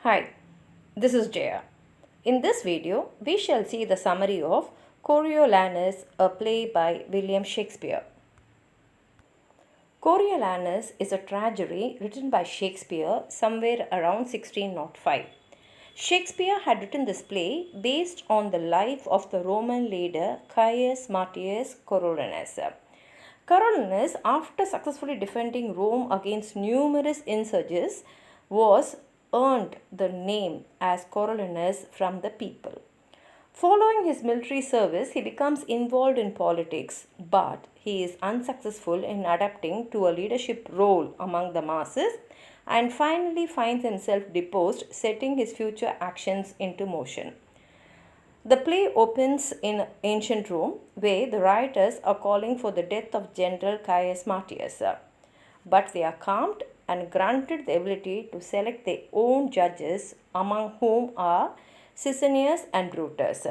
Hi, this is Jaya. In this video, we shall see the summary of Coriolanus, a play by William Shakespeare. Coriolanus is a tragedy written by Shakespeare somewhere around 1605. Shakespeare had written this play based on the life of the Roman leader Caius Marcius Coriolanus. Coriolanus, after successfully defending Rome against numerous insurgents, was earned the name as Coriolanus from the people. Following his military service, he becomes involved in politics, but he is unsuccessful in adapting to a leadership role among the masses and finally finds himself deposed, setting his future actions into motion. The play opens in ancient Rome, where the rioters are calling for the death of General Caius Marcius. But they are calmed and granted the ability to select their own judges, among whom are Sicinius and Brutus.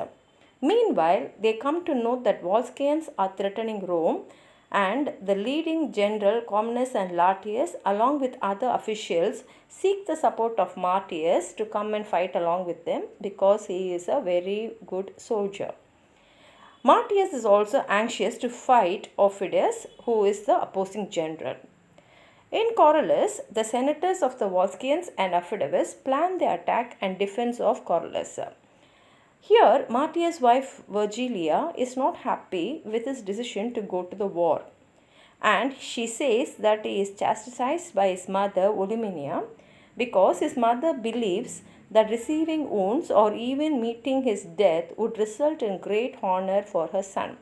Meanwhile, they come to know that Volscians are threatening Rome, and the leading general Comnenus and Latius, along with other officials, seek the support of Marcius to come and fight along with them because he is a very good soldier. Marcius is also anxious to fight Aufidius, who is the opposing general. In Coriolanus, the senators of the Volscians and Aufidius plan the attack and defense of Coriolanus. Here, Marcius' wife Virgilia is not happy with his decision to go to the war, and she says that he is chastised by his mother Volumnia because his mother believes that receiving wounds or even meeting his death would result in great honor for her son.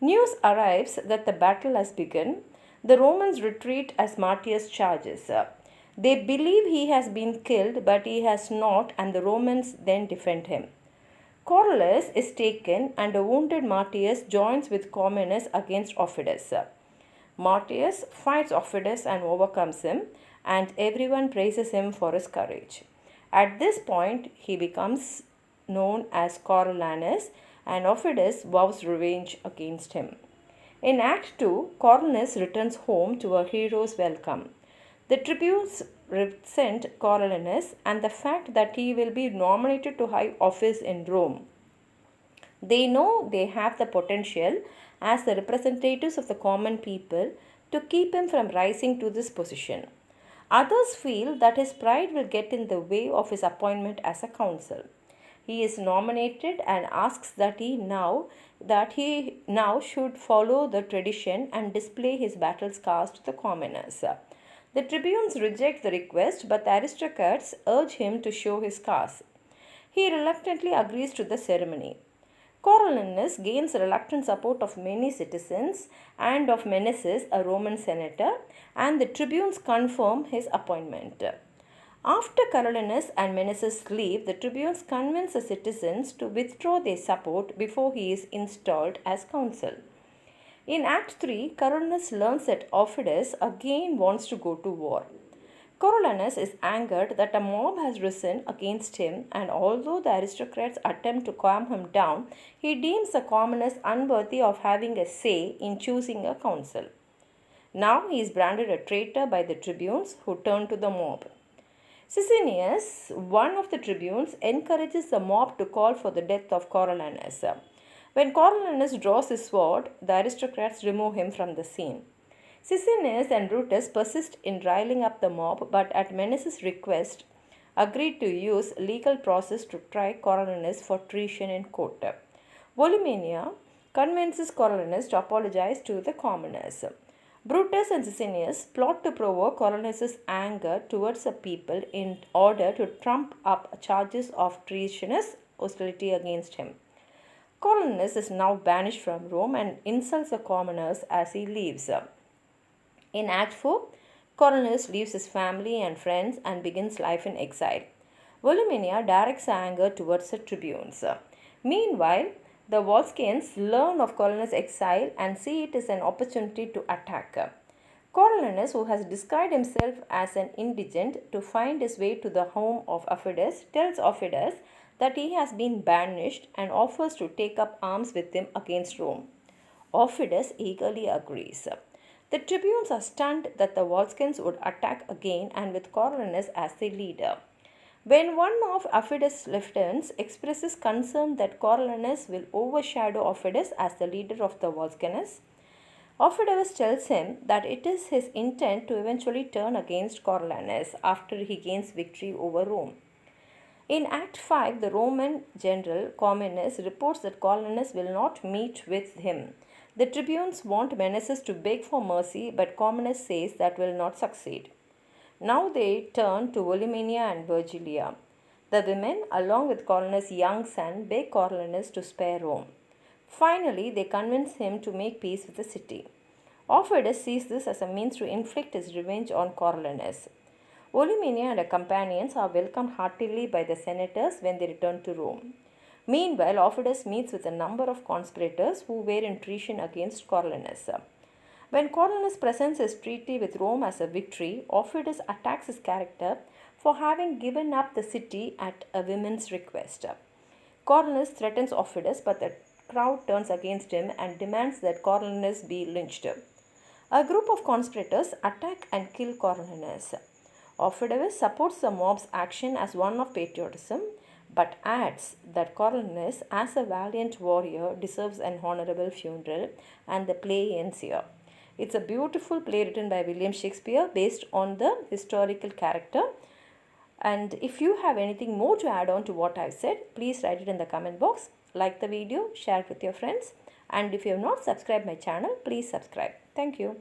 News arrives that the battle has begun. The Romans retreat as Marcius charges. They believe he has been killed, but he has not, and the Romans then defend him. Coriolanus is taken, and a wounded Marcius joins with Comnenus against Aufidius. Marcius fights Aufidius and overcomes him, and everyone praises him for his courage. At this point, he becomes known as Coriolanus, and Aufidius vows revenge against him. In Act 2, Coriolanus returns home to a hero's welcome. The tribunes resent Coriolanus and the fact that he will be nominated to high office in Rome. They know they have the potential as the representatives of the common people to keep him from rising to this position. Others feel that his pride will get in the way of his appointment as a consul. He is nominated and asks that he now should follow the tradition and display his battle scars to the commoners. The tribunes reject the request, but the aristocrats urge him to show his scars. He reluctantly agrees to the ceremony. Coriolanus gains reluctant support of many citizens and of Menessus, a Roman senator, and the tribunes confirm his appointment. After Coriolanus and Menessus leave, the tribunes convince the citizens to withdraw their support before he is installed as consul. In Act 3, Coriolanus learns that Aufidius again wants to go to war. Coriolanus is angered that a mob has risen against him, and although the aristocrats attempt to calm him down, he deems the commoners unworthy of having a say in choosing a consul. Now he is branded a traitor by the tribunes, who turn to the mob. Sicinius, one of the tribunes, encourages the mob to call for the death of Coriolanus. When Coriolanus draws his sword, the aristocrats remove him from the scene. Sicinius and Brutus persist in riling up the mob, but at Menessus' request, agreed to use legal process to try Coriolanus for treason in court. Volumnia convinces Coriolanus to apologize to the commoners. Brutus and Sicinius plot to provoke Coriolanus' anger towards the people in order to trump up charges of treasonous hostility against him. Coriolanus is now banished from Rome and insults the commoners as he leaves. In Act 4, Coriolanus leaves his family and friends and begins life in exile. Volumnia directs anger towards the tribunes. Meanwhile, the Volscians learn of Coriolanus' exile and see it as an opportunity to attack. Coriolanus, who has disguised himself as an indigent to find his way to the home of Aufidius, tells Aufidius that he has been banished and offers to take up arms with him against Rome. Aufidius eagerly agrees. The tribunes are stunned that the Volscians would attack again and with Coriolanus as their leader. When one of Aufides' lieutenants expresses concern that Coriolanus will overshadow Aufides as the leader of the Volscians, Aufides tells him that it is his intent to eventually turn against Coriolanus after he gains victory over Rome. In Act 5, the Roman general Cominius reports that Coriolanus will not meet with him. The tribunes want menaces to beg for mercy, but Cominius says that will not succeed. Now they turn to Volumnia and Virgilia. The women, along with Coriolanus' young son, beg Coriolanus to spare Rome. Finally, they convince him to make peace with the city. Aufides sees this as a means to inflict his revenge on Coriolanus. Volumnia and her companions are welcomed heartily by the senators when they return to Rome. Meanwhile, Aufides meets with a number of conspirators who were in treason against Coriolanus. When Coriolanus presents his treaty with Rome as a victory, Aufides attacks his character for having given up the city at a woman's request. Coriolanus threatens Aufides, but the crowd turns against him and demands that Coriolanus be lynched. A group of conspirators attack and kill Coriolanus. Aufides supports the mob's action as one of patriotism, but adds that Coriolanus, as a valiant warrior, deserves an honorable funeral, and the play ends here. It's a beautiful play written by William Shakespeare based on the historical character. And if you have anything more to add on to what I've said, please write it in the comment box. Like the video, share it with your friends. And if you have not subscribed my channel, please subscribe. Thank you.